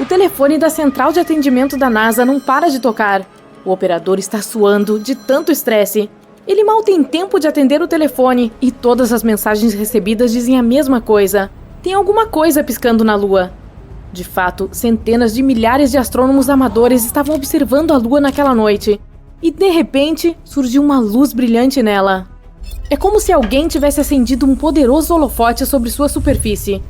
telefone da central de atendimento da NASA não para de tocar. O operador está suando de tanto estresse. Ele mal tem tempo de atender o telefone e todas as mensagens recebidas dizem a mesma coisa. Tem alguma coisa piscando na Lua. De fato, centenas de milhares de astrônomos amadores estavam observando a Lua naquela noite. E, de repente, surgiu uma luz brilhante nela. É como se alguém tivesse acendido um poderoso holofote sobre sua superfície.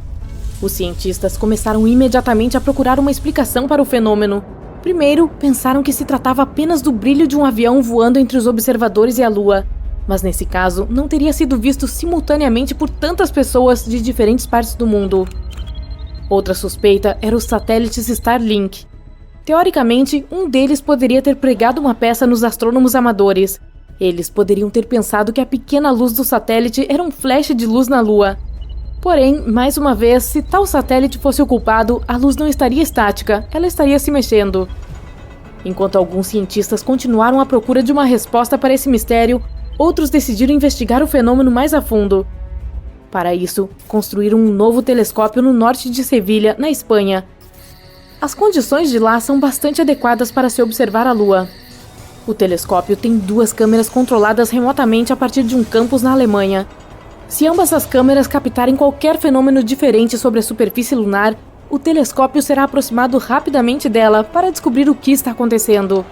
Os cientistas começaram imediatamente a procurar uma explicação para o fenômeno. Primeiro, pensaram que se tratava apenas do brilho de um avião voando entre os observadores e a Lua. Mas nesse caso, não teria sido visto simultaneamente por tantas pessoas de diferentes partes do mundo. Outra suspeita era os satélites Starlink. Teoricamente, um deles poderia ter pregado uma peça nos astrônomos amadores. Eles poderiam ter pensado que a pequena luz do satélite era um flash de luz na Lua. Porém, mais uma vez, se tal satélite fosse o culpado, a luz não estaria estática, ela estaria se mexendo. Enquanto alguns cientistas continuaram à procura de uma resposta para esse mistério, outros decidiram investigar o fenômeno mais a fundo. Para isso, construíram um novo telescópio no norte de Sevilha, na Espanha. As condições de lá são bastante adequadas para se observar a Lua. O telescópio tem 2 câmeras controladas remotamente a partir de um campus na Alemanha. Se ambas as câmeras captarem qualquer fenômeno diferente sobre a superfície lunar, o telescópio será aproximado rapidamente dela para descobrir o que está acontecendo.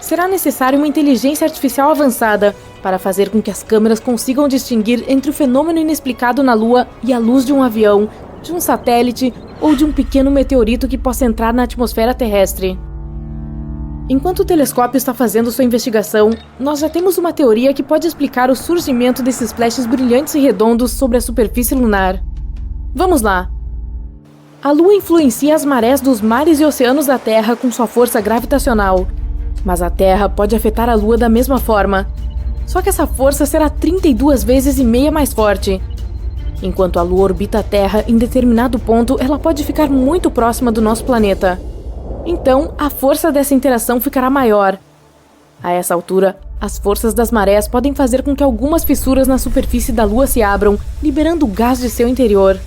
Será necessária uma inteligência artificial avançada para fazer com que as câmeras consigam distinguir entre o fenômeno inexplicado na Lua e a luz de um avião, de um satélite ou de um pequeno meteorito que possa entrar na atmosfera terrestre. Enquanto o telescópio está fazendo sua investigação, nós já temos uma teoria que pode explicar o surgimento desses flashes brilhantes e redondos sobre a superfície lunar. Vamos lá! A Lua influencia as marés dos mares e oceanos da Terra com sua força gravitacional. Mas a Terra pode afetar a Lua da mesma forma. Só que essa força será 32 vezes e meia mais forte. Enquanto a Lua orbita a Terra, em determinado ponto, ela pode ficar muito próxima do nosso planeta. Então, a força dessa interação ficará maior. A essa altura, as forças das marés podem fazer com que algumas fissuras na superfície da Lua se abram, liberando gás de seu interior.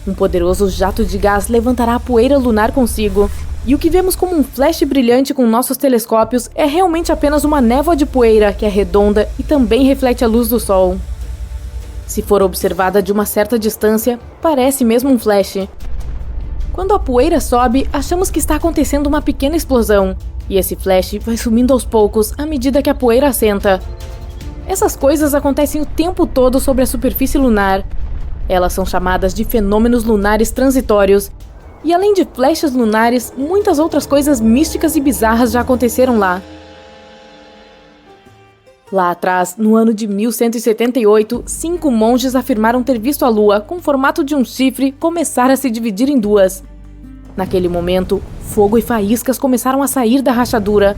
Um poderoso jato de gás levantará a poeira lunar consigo, e o que vemos como um flash brilhante com nossos telescópios é realmente apenas uma névoa de poeira que é redonda e também reflete a luz do Sol. Se for observada de uma certa distância, parece mesmo um flash. Quando a poeira sobe, achamos que está acontecendo uma pequena explosão, e esse flash vai sumindo aos poucos à medida que a poeira assenta. Essas coisas acontecem o tempo todo sobre a superfície lunar. Elas são chamadas de fenômenos lunares transitórios, e além de flashes lunares, muitas outras coisas místicas e bizarras já aconteceram lá. Lá atrás, no ano de 1178, 5 monges afirmaram ter visto a Lua, com o formato de um chifre, começar a se dividir em 2. Naquele momento, fogo e faíscas começaram a sair da rachadura.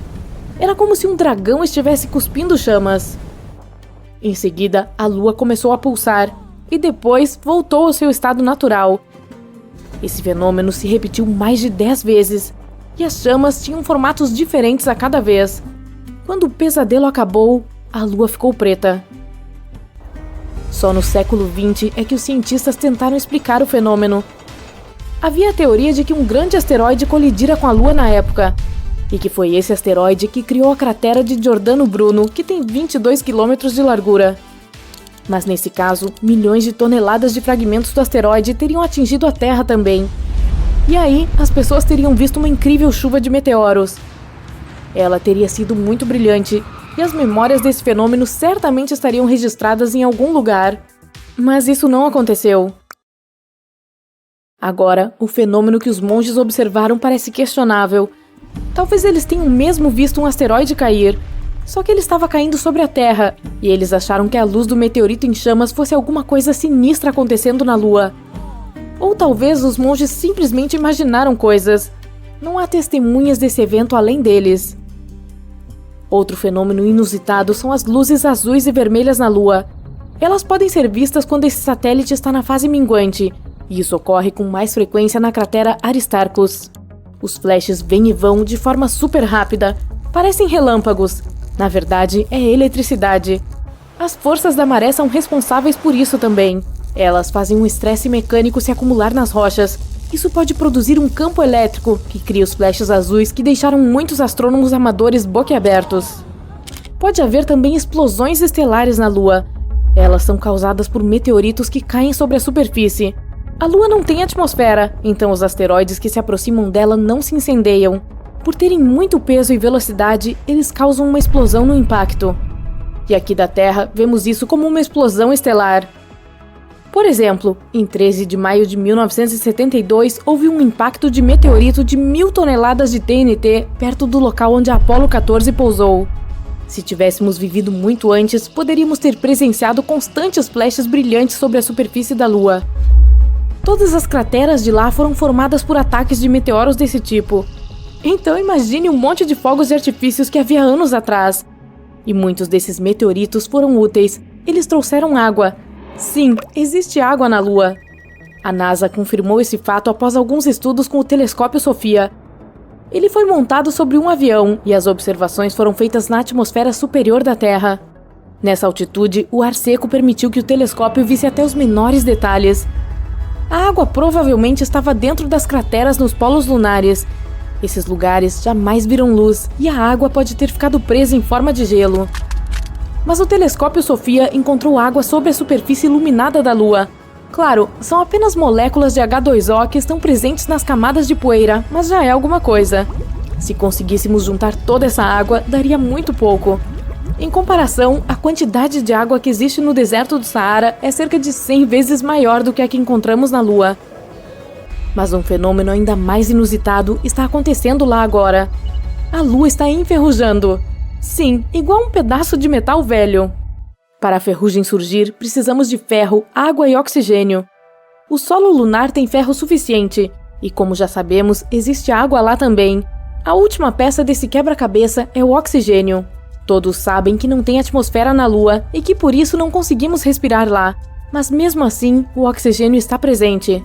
Era como se um dragão estivesse cuspindo chamas. Em seguida, a Lua começou a pulsar, e depois voltou ao seu estado natural. Esse fenômeno se repetiu mais de 10 vezes, e as chamas tinham formatos diferentes a cada vez. Quando o pesadelo acabou, a Lua ficou preta. Só no século XX é que os cientistas tentaram explicar o fenômeno. Havia a teoria de que um grande asteroide colidira com a Lua na época, e que foi esse asteroide que criou a cratera de Giordano Bruno, que tem 22 quilômetros de largura. Mas nesse caso, milhões de toneladas de fragmentos do asteroide teriam atingido a Terra também. E aí, as pessoas teriam visto uma incrível chuva de meteoros. Ela teria sido muito brilhante, e as memórias desse fenômeno certamente estariam registradas em algum lugar. Mas isso não aconteceu. Agora, o fenômeno que os monges observaram parece questionável. Talvez eles tenham mesmo visto um asteroide cair, só que ele estava caindo sobre a Terra, e eles acharam que a luz do meteorito em chamas fosse alguma coisa sinistra acontecendo na Lua. Ou talvez os monges simplesmente imaginaram coisas. Não há testemunhas desse evento além deles. Outro fenômeno inusitado são as luzes azuis e vermelhas na Lua. Elas podem ser vistas quando esse satélite está na fase minguante, e isso ocorre com mais frequência na cratera Aristarchus. Os flashes vêm e vão de forma super rápida, parecem relâmpagos. Na verdade, é eletricidade. As forças da maré são responsáveis por isso também. Elas fazem um estresse mecânico se acumular nas rochas, Isso pode produzir um campo elétrico que cria os flashes azuis que deixaram muitos astrônomos amadores boquiabertos. Pode haver também explosões estelares na Lua. Elas são causadas por meteoritos que caem sobre a superfície. A Lua não tem atmosfera, então os asteroides que se aproximam dela não se incendeiam. Por terem muito peso e velocidade, eles causam uma explosão no impacto. E aqui da Terra, vemos isso como uma explosão estelar. Por exemplo, em 13 de maio de 1972, houve um impacto de meteorito de 1.000 toneladas de TNT perto do local onde a Apollo 14 pousou. Se tivéssemos vivido muito antes, poderíamos ter presenciado constantes flashes brilhantes sobre a superfície da Lua. Todas as crateras de lá foram formadas por ataques de meteoros desse tipo. Então imagine um monte de fogos de artifícios que havia anos atrás. E muitos desses meteoritos foram úteis. Eles trouxeram água. Sim, existe água na Lua. A NASA confirmou esse fato após alguns estudos com o telescópio SOFIA. Ele foi montado sobre um avião e as observações foram feitas na atmosfera superior da Terra. Nessa altitude, o ar seco permitiu que o telescópio visse até os menores detalhes. A água provavelmente estava dentro das crateras nos polos lunares. Esses lugares jamais viram luz e a água pode ter ficado presa em forma de gelo. Mas o telescópio SOFIA encontrou água sobre a superfície iluminada da Lua. Claro, são apenas moléculas de H2O que estão presentes nas camadas de poeira, mas já é alguma coisa. Se conseguíssemos juntar toda essa água, daria muito pouco. Em comparação, a quantidade de água que existe no deserto do Saara é cerca de 100 vezes maior do que a que encontramos na Lua. Mas um fenômeno ainda mais inusitado está acontecendo lá agora. A Lua está enferrujando. Sim, igual um pedaço de metal velho. Para a ferrugem surgir, precisamos de ferro, água e oxigênio. O solo lunar tem ferro suficiente, e como já sabemos, existe água lá também. A última peça desse quebra-cabeça é o oxigênio. Todos sabem que não tem atmosfera na Lua e que por isso não conseguimos respirar lá, mas mesmo assim, o oxigênio está presente.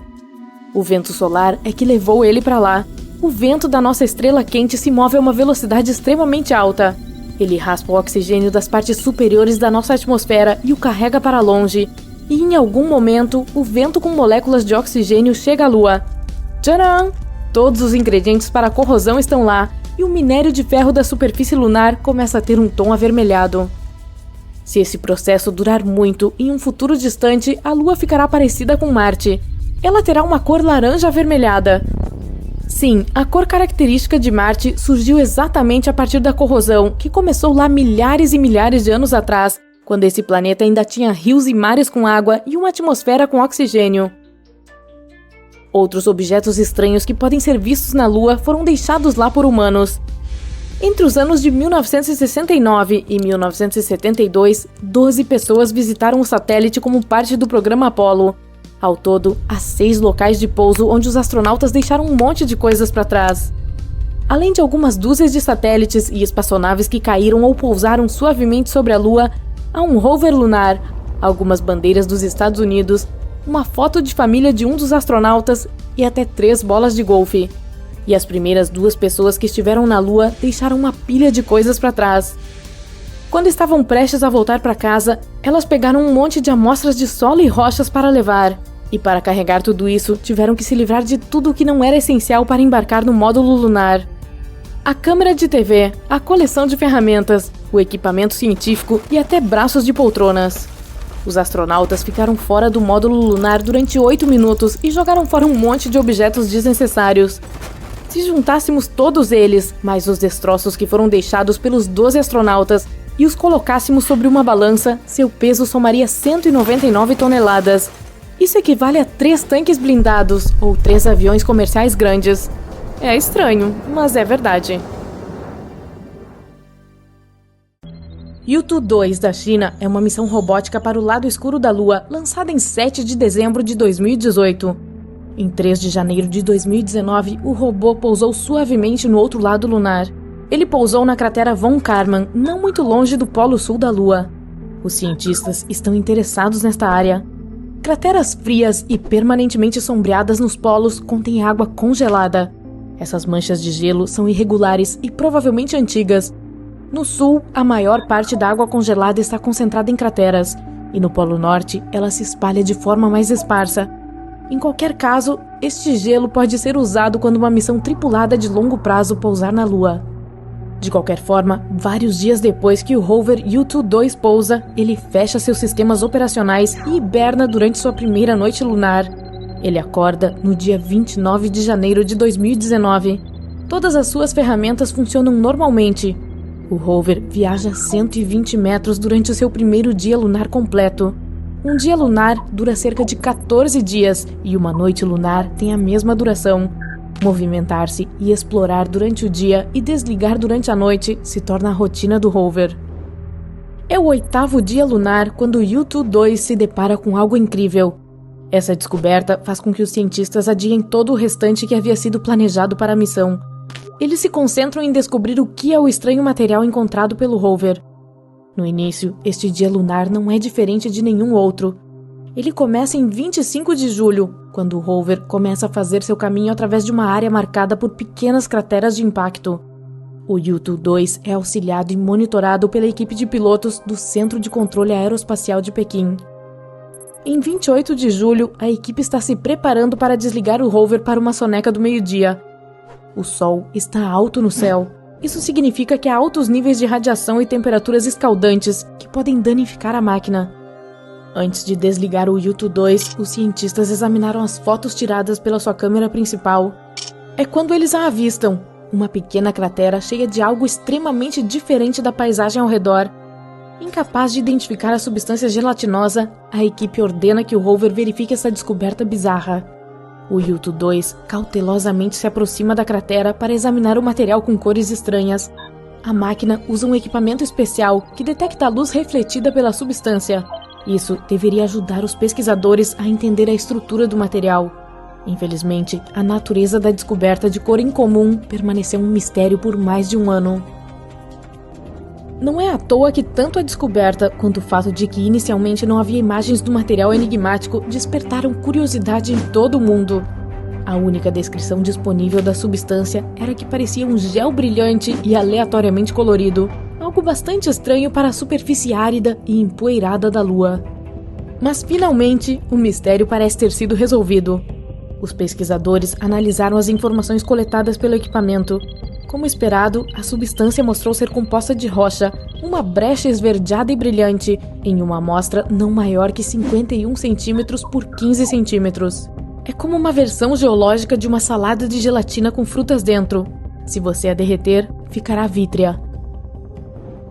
O vento solar é que levou ele para lá. O vento da nossa estrela quente se move a uma velocidade extremamente alta. Ele raspa o oxigênio das partes superiores da nossa atmosfera e o carrega para longe. E em algum momento, o vento com moléculas de oxigênio chega à Lua. Tcharam! Todos os ingredientes para a corrosão estão lá, e o minério de ferro da superfície lunar começa a ter um tom avermelhado. Se esse processo durar muito, em um futuro distante, a Lua ficará parecida com Marte. Ela terá uma cor laranja avermelhada. Sim, a cor característica de Marte surgiu exatamente a partir da corrosão, que começou lá milhares e milhares de anos atrás, quando esse planeta ainda tinha rios e mares com água e uma atmosfera com oxigênio. Outros objetos estranhos que podem ser vistos na Lua foram deixados lá por humanos. Entre os anos de 1969 e 1972, 12 pessoas visitaram o satélite como parte do programa Apollo. Ao todo, há 6 locais de pouso onde os astronautas deixaram um monte de coisas para trás. Além de algumas dúzias de satélites e espaçonaves que caíram ou pousaram suavemente sobre a Lua, há um rover lunar, algumas bandeiras dos Estados Unidos, uma foto de família de um dos astronautas e até 3 bolas de golfe. E as primeiras 2 pessoas que estiveram na Lua deixaram uma pilha de coisas para trás. Quando estavam prestes a voltar para casa, elas pegaram um monte de amostras de solo e rochas para levar. E para carregar tudo isso, tiveram que se livrar de tudo o que não era essencial para embarcar no módulo lunar. A câmera de TV, a coleção de ferramentas, o equipamento científico e até braços de poltronas. Os astronautas ficaram fora do módulo lunar durante 8 minutos e jogaram fora um monte de objetos desnecessários. Se juntássemos todos eles, mais os destroços que foram deixados pelos 12 astronautas, e os colocássemos sobre uma balança, seu peso somaria 199 toneladas. Isso equivale a 3 tanques blindados ou 3 aviões comerciais grandes. É estranho, mas é verdade. Yutu 2 da China é uma missão robótica para o lado escuro da Lua, lançada em 7 de dezembro de 2018. Em 3 de janeiro de 2019, o robô pousou suavemente no outro lado lunar. Ele pousou na cratera Von Karman, não muito longe do polo sul da Lua. Os cientistas estão interessados nesta área. Crateras frias e permanentemente sombreadas nos polos contêm água congelada. Essas manchas de gelo são irregulares e provavelmente antigas. No sul, a maior parte da água congelada está concentrada em crateras, e no polo norte ela se espalha de forma mais esparsa. Em qualquer caso, este gelo pode ser usado quando uma missão tripulada de longo prazo pousar na Lua. De qualquer forma, vários dias depois que o rover U-2 pousa, ele fecha seus sistemas operacionais e hiberna durante sua primeira noite lunar. Ele acorda no dia 29 de janeiro de 2019. Todas as suas ferramentas funcionam normalmente. O rover viaja 120 metros durante o seu primeiro dia lunar completo. Um dia lunar dura cerca de 14 dias e uma noite lunar tem a mesma duração. Movimentar-se e explorar durante o dia e desligar durante a noite se torna a rotina do rover. É o 8º dia lunar quando o U-2 se depara com algo incrível. Essa descoberta faz com que os cientistas adiem todo o restante que havia sido planejado para a missão. Eles se concentram em descobrir o que é o estranho material encontrado pelo rover. No início, este dia lunar não é diferente de nenhum outro. Ele começa em 25 de julho, quando o rover começa a fazer seu caminho através de uma área marcada por pequenas crateras de impacto. O U-2 é auxiliado e monitorado pela equipe de pilotos do Centro de Controle Aeroespacial de Pequim. Em 28 de julho, a equipe está se preparando para desligar o rover para uma soneca do meio-dia. O Sol está alto no céu. Isso significa que há altos níveis de radiação e temperaturas escaldantes que podem danificar a máquina. Antes de desligar o U-2, os cientistas examinaram as fotos tiradas pela sua câmera principal. É quando eles a avistam, uma pequena cratera cheia de algo extremamente diferente da paisagem ao redor. Incapaz de identificar a substância gelatinosa, a equipe ordena que o rover verifique essa descoberta bizarra. O U-2 cautelosamente se aproxima da cratera para examinar o material com cores estranhas. A máquina usa um equipamento especial que detecta a luz refletida pela substância. Isso deveria ajudar os pesquisadores a entender a estrutura do material. Infelizmente, a natureza da descoberta de cor incomum permaneceu um mistério por mais de um ano. Não é à toa que tanto a descoberta quanto o fato de que inicialmente não havia imagens do material enigmático despertaram curiosidade em todo o mundo. A única descrição disponível da substância era que parecia um gel brilhante e aleatoriamente colorido, algo bastante estranho para a superfície árida e empoeirada da Lua. Mas finalmente, o mistério parece ter sido resolvido. Os pesquisadores analisaram as informações coletadas pelo equipamento. Como esperado, a substância mostrou ser composta de rocha, uma brecha esverdeada e brilhante, em uma amostra não maior que 51 centímetros por 15 centímetros. É como uma versão geológica de uma salada de gelatina com frutas dentro. Se você a derreter, ficará vítrea.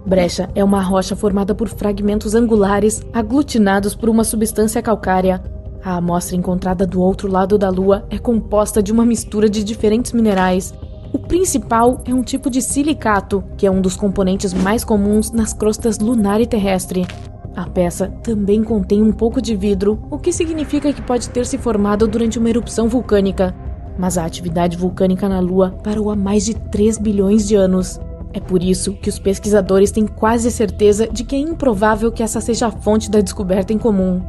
Brecha é uma rocha formada por fragmentos angulares aglutinados por uma substância calcária. A amostra encontrada do outro lado da Lua é composta de uma mistura de diferentes minerais. O principal é um tipo de silicato, que é um dos componentes mais comuns nas crostas lunar e terrestre. A peça também contém um pouco de vidro, o que significa que pode ter se formado durante uma erupção vulcânica. Mas a atividade vulcânica na Lua parou há mais de 3 bilhões de anos. É por isso que os pesquisadores têm quase certeza de que é improvável que essa seja a fonte da descoberta em comum.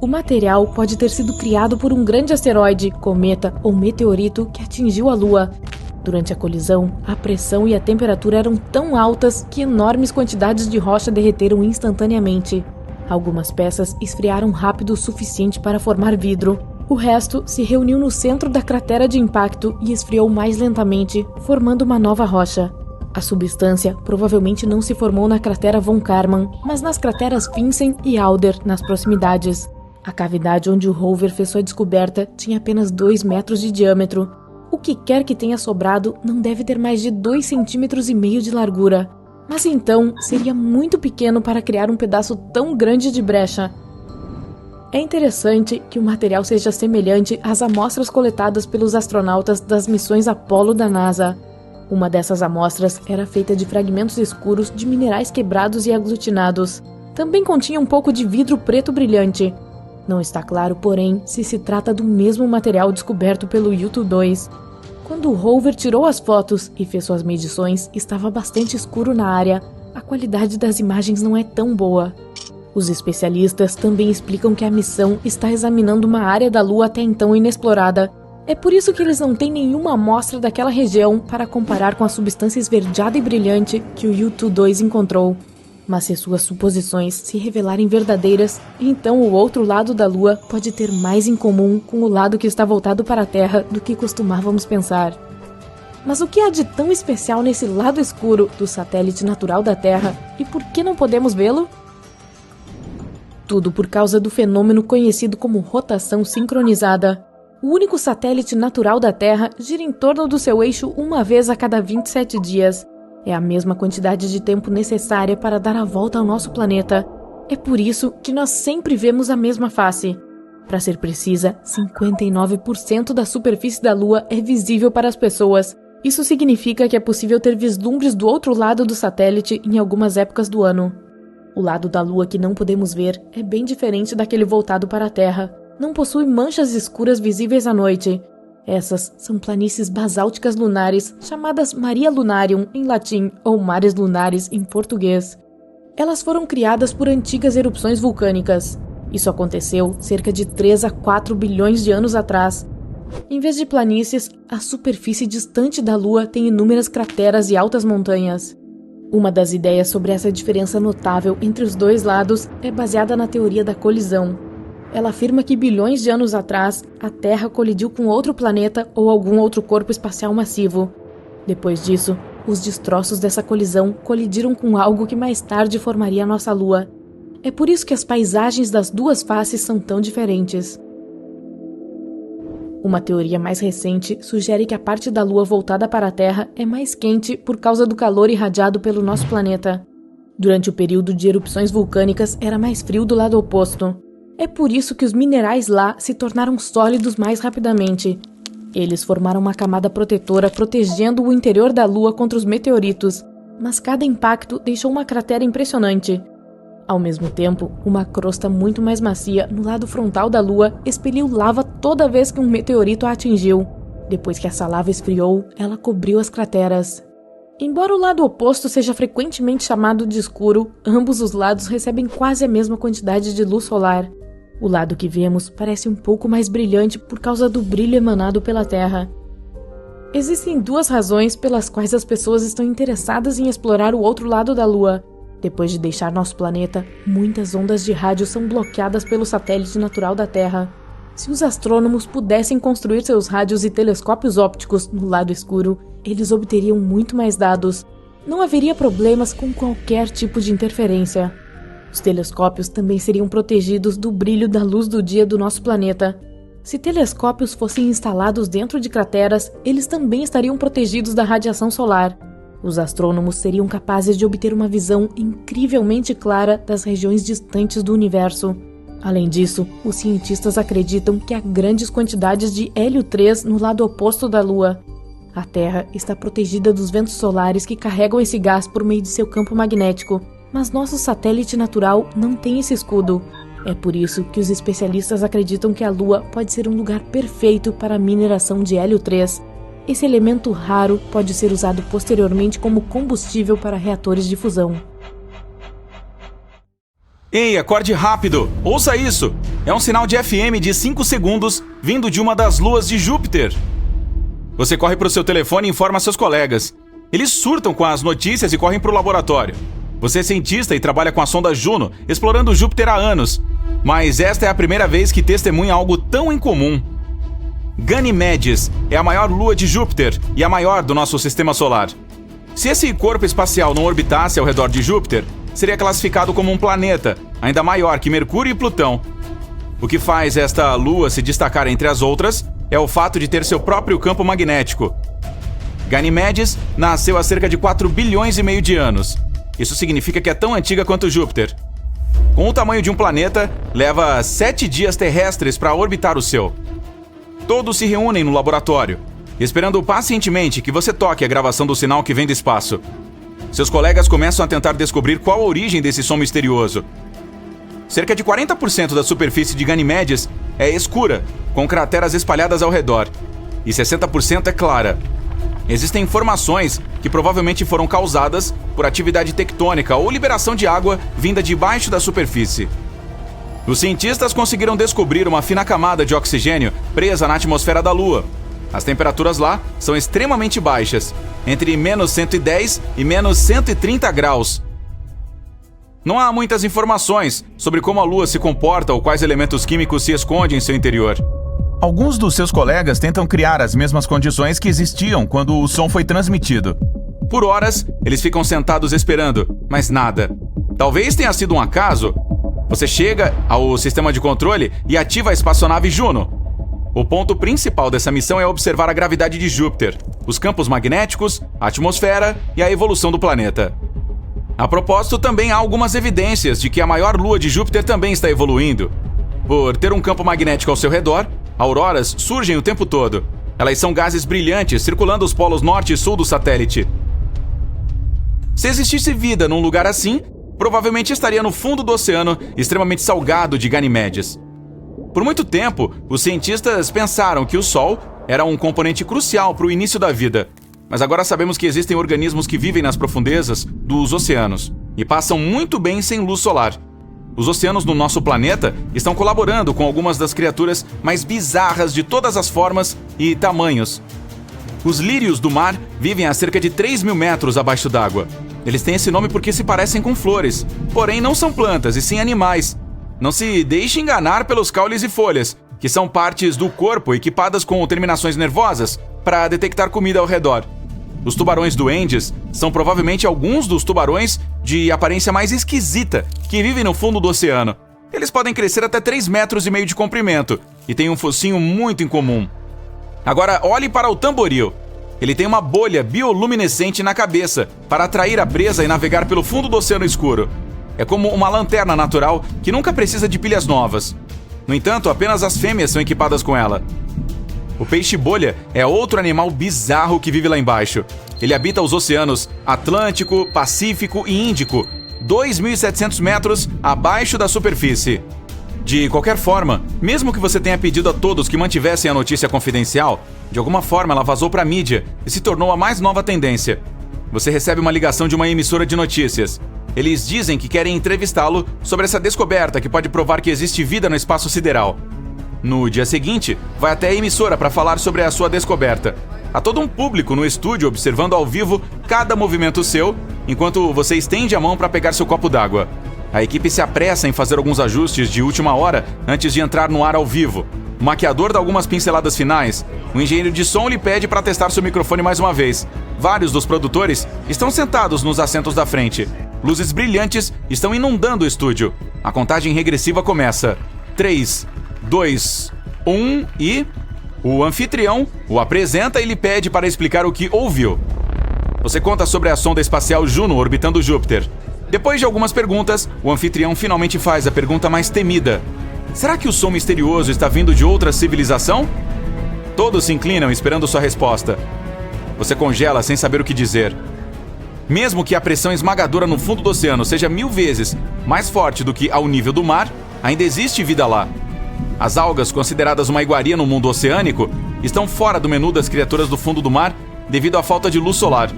O material pode ter sido criado por um grande asteroide, cometa ou meteorito que atingiu a Lua. Durante a colisão, a pressão e a temperatura eram tão altas que enormes quantidades de rocha derreteram instantaneamente. Algumas peças esfriaram rápido o suficiente para formar vidro. O resto se reuniu no centro da cratera de impacto e esfriou mais lentamente, formando uma nova rocha. A substância provavelmente não se formou na cratera Von Karman, mas nas crateras Vinson e Alder, nas proximidades. A cavidade onde o rover fez sua descoberta tinha apenas 2 metros de diâmetro. O que quer que tenha sobrado não deve ter mais de 2,5 centímetros de largura. Mas então seria muito pequeno para criar um pedaço tão grande de brecha. É interessante que o material seja semelhante às amostras coletadas pelos astronautas das missões Apollo da NASA. Uma dessas amostras era feita de fragmentos escuros de minerais quebrados e aglutinados. Também continha um pouco de vidro preto brilhante. Não está claro, porém, se trata do mesmo material descoberto pelo U-2. Quando o rover tirou as fotos e fez suas medições, estava bastante escuro na área. A qualidade das imagens não é tão boa. Os especialistas também explicam que a missão está examinando uma área da Lua até então inexplorada. É por isso que eles não têm nenhuma amostra daquela região para comparar com a substância esverdeada e brilhante que o U-2 encontrou. Mas se suas suposições se revelarem verdadeiras, então o outro lado da Lua pode ter mais em comum com o lado que está voltado para a Terra do que costumávamos pensar. Mas o que há de tão especial nesse lado escuro do satélite natural da Terra e por que não podemos vê-lo? Tudo por causa do fenômeno conhecido como rotação sincronizada. O único satélite natural da Terra gira em torno do seu eixo uma vez a cada 27 dias. É a mesma quantidade de tempo necessária para dar a volta ao nosso planeta. É por isso que nós sempre vemos a mesma face. Para ser precisa, 59% da superfície da Lua é visível para as pessoas. Isso significa que é possível ter vislumbres do outro lado do satélite em algumas épocas do ano. O lado da Lua que não podemos ver é bem diferente daquele voltado para a Terra. Não possui manchas escuras visíveis à noite. Essas são planícies basálticas lunares, chamadas Maria Lunarium em latim ou mares lunares em português. Elas foram criadas por antigas erupções vulcânicas. Isso aconteceu cerca de 3 a 4 bilhões de anos atrás. Em vez de planícies, a superfície distante da Lua tem inúmeras crateras e altas montanhas. Uma das ideias sobre essa diferença notável entre os dois lados é baseada na teoria da colisão. Ela afirma que bilhões de anos atrás, a Terra colidiu com outro planeta ou algum outro corpo espacial massivo. Depois disso, os destroços dessa colisão colidiram com algo que mais tarde formaria a nossa Lua. É por isso que as paisagens das duas faces são tão diferentes. Uma teoria mais recente sugere que a parte da Lua voltada para a Terra é mais quente por causa do calor irradiado pelo nosso planeta. Durante o período de erupções vulcânicas, era mais frio do lado oposto. É por isso que os minerais lá se tornaram sólidos mais rapidamente. Eles formaram uma camada protetora protegendo o interior da Lua contra os meteoritos, mas cada impacto deixou uma cratera impressionante. Ao mesmo tempo, uma crosta muito mais macia no lado frontal da Lua expeliu lava toda vez que um meteorito a atingiu. Depois que essa lava esfriou, ela cobriu as crateras. Embora o lado oposto seja frequentemente chamado de escuro, ambos os lados recebem quase a mesma quantidade de luz solar. O lado que vemos parece um pouco mais brilhante por causa do brilho emanado pela Terra. Existem duas razões pelas quais as pessoas estão interessadas em explorar o outro lado da Lua. Depois de deixar nosso planeta, muitas ondas de rádio são bloqueadas pelo satélite natural da Terra. Se os astrônomos pudessem construir seus rádios e telescópios ópticos no lado escuro, eles obteriam muito mais dados. Não haveria problemas com qualquer tipo de interferência. Os telescópios também seriam protegidos do brilho da luz do dia do nosso planeta. Se telescópios fossem instalados dentro de crateras, eles também estariam protegidos da radiação solar. Os astrônomos seriam capazes de obter uma visão incrivelmente clara das regiões distantes do universo. Além disso, os cientistas acreditam que há grandes quantidades de hélio 3 no lado oposto da Lua. A Terra está protegida dos ventos solares que carregam esse gás por meio de seu campo magnético, mas nosso satélite natural não tem esse escudo. É por isso que os especialistas acreditam que a Lua pode ser um lugar perfeito para a mineração de hélio 3. Esse elemento raro pode ser usado posteriormente como combustível para reatores de fusão. Ei, acorde rápido! Ouça isso! É um sinal de FM de 5 segundos vindo de uma das luas de Júpiter. Você corre para o seu telefone e informa seus colegas. Eles surtam com as notícias e correm para o laboratório. Você é cientista e trabalha com a sonda Juno, explorando Júpiter há anos. Mas esta é a primeira vez que testemunha algo tão incomum. Ganymedes é a maior lua de Júpiter e a maior do nosso sistema solar. Se esse corpo espacial não orbitasse ao redor de Júpiter, seria classificado como um planeta, ainda maior que Mercúrio e Plutão. O que faz esta lua se destacar entre as outras é o fato de ter seu próprio campo magnético. Ganymedes nasceu há cerca de 4 bilhões e meio de anos. Isso significa que é tão antiga quanto Júpiter. Com o tamanho de um planeta, leva 7 dias terrestres para orbitar o seu. Todos se reúnem no laboratório, esperando pacientemente que você toque a gravação do sinal que vem do espaço. Seus colegas começam a tentar descobrir qual a origem desse som misterioso. Cerca de 40% da superfície de Ganymedes é escura, com crateras espalhadas ao redor, e 60% é clara. Existem informações que provavelmente foram causadas por atividade tectônica ou liberação de água vinda debaixo da superfície. Os cientistas conseguiram descobrir uma fina camada de oxigênio presa na atmosfera da Lua. As temperaturas lá são extremamente baixas, entre menos 110 e menos 130 graus. Não há muitas informações sobre como a Lua se comporta ou quais elementos químicos se escondem em seu interior. Alguns dos seus colegas tentam criar as mesmas condições que existiam quando o som foi transmitido. Por horas, eles ficam sentados esperando, mas nada. Talvez tenha sido um acaso. Você chega ao sistema de controle e ativa a espaçonave Juno. O ponto principal dessa missão é observar a gravidade de Júpiter, os campos magnéticos, a atmosfera e a evolução do planeta. A propósito, também há algumas evidências de que a maior lua de Júpiter também está evoluindo. Por ter um campo magnético ao seu redor, auroras surgem o tempo todo. Elas são gases brilhantes circulando os polos norte e sul do satélite. Se existisse vida num lugar assim, provavelmente estaria no fundo do oceano extremamente salgado de Ganimedes. Por muito tempo, os cientistas pensaram que o Sol era um componente crucial para o início da vida, mas agora sabemos que existem organismos que vivem nas profundezas dos oceanos e passam muito bem sem luz solar. Os oceanos no nosso planeta estão colaborando com algumas das criaturas mais bizarras de todas as formas e tamanhos. Os lírios do mar vivem a cerca de 3.000 metros abaixo d'água. Eles têm esse nome porque se parecem com flores, porém não são plantas e sim animais. Não se deixe enganar pelos caules e folhas, que são partes do corpo equipadas com terminações nervosas para detectar comida ao redor. Os tubarões duendes são provavelmente alguns dos tubarões de aparência mais esquisita que vivem no fundo do oceano. Eles podem crescer até 3,5 metros de comprimento e têm um focinho muito incomum. Agora olhe para o tamboril. Ele tem uma bolha bioluminescente na cabeça para atrair a presa e navegar pelo fundo do oceano escuro. É como uma lanterna natural que nunca precisa de pilhas novas. No entanto, apenas as fêmeas são equipadas com ela. O peixe-bolha é outro animal bizarro que vive lá embaixo. Ele habita os oceanos Atlântico, Pacífico e Índico, 2.700 metros abaixo da superfície. De qualquer forma, mesmo que você tenha pedido a todos que mantivessem a notícia confidencial, de alguma forma ela vazou para a mídia e se tornou a mais nova tendência. Você recebe uma ligação de uma emissora de notícias. Eles dizem que querem entrevistá-lo sobre essa descoberta que pode provar que existe vida no espaço sideral. No dia seguinte, vai até a emissora para falar sobre a sua descoberta. Há todo um público no estúdio observando ao vivo cada movimento seu, enquanto você estende a mão para pegar seu copo d'água. A equipe se apressa em fazer alguns ajustes de última hora antes de entrar no ar ao vivo. O maquiador dá algumas pinceladas finais. O engenheiro de som lhe pede para testar seu microfone mais uma vez. Vários dos produtores estão sentados nos assentos da frente. Luzes brilhantes estão inundando o estúdio. A contagem regressiva começa. 3, 2, 1 e... O anfitrião o apresenta e lhe pede para explicar o que ouviu. Você conta sobre a sonda espacial Juno orbitando Júpiter. Depois de algumas perguntas, o anfitrião finalmente faz a pergunta mais temida. Será que o som misterioso está vindo de outra civilização? Todos se inclinam esperando sua resposta. Você congela sem saber o que dizer. Mesmo que a pressão esmagadora no fundo do oceano seja 1000 vezes mais forte do que ao nível do mar, ainda existe vida lá. As algas, consideradas uma iguaria no mundo oceânico, estão fora do menu das criaturas do fundo do mar devido à falta de luz solar.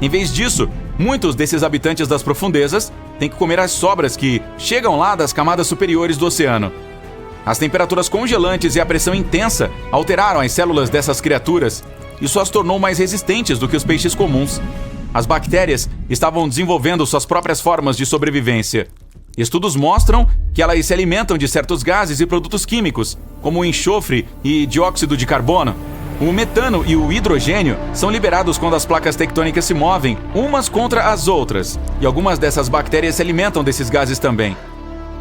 Em vez disso, muitos desses habitantes das profundezas têm que comer as sobras que chegam lá das camadas superiores do oceano. As temperaturas congelantes e a pressão intensa alteraram as células dessas criaturas. Isso as tornou mais resistentes do que os peixes comuns. As bactérias estavam desenvolvendo suas próprias formas de sobrevivência. Estudos mostram que elas se alimentam de certos gases e produtos químicos, como o enxofre e dióxido de carbono. O metano e o hidrogênio são liberados quando as placas tectônicas se movem umas contra as outras, e algumas dessas bactérias se alimentam desses gases também.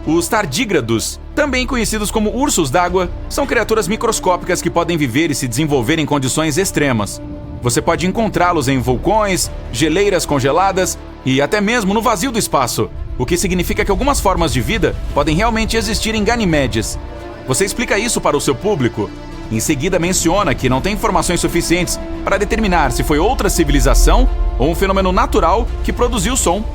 Os tardígrados, também conhecidos como ursos d'água, são criaturas microscópicas que podem viver e se desenvolver em condições extremas. Você pode encontrá-los em vulcões, geleiras congeladas e até mesmo no vazio do espaço, o que significa que algumas formas de vida podem realmente existir em Ganimedes. Você explica isso para o seu público. Em seguida menciona que não tem informações suficientes para determinar se foi outra civilização ou um fenômeno natural que produziu o som.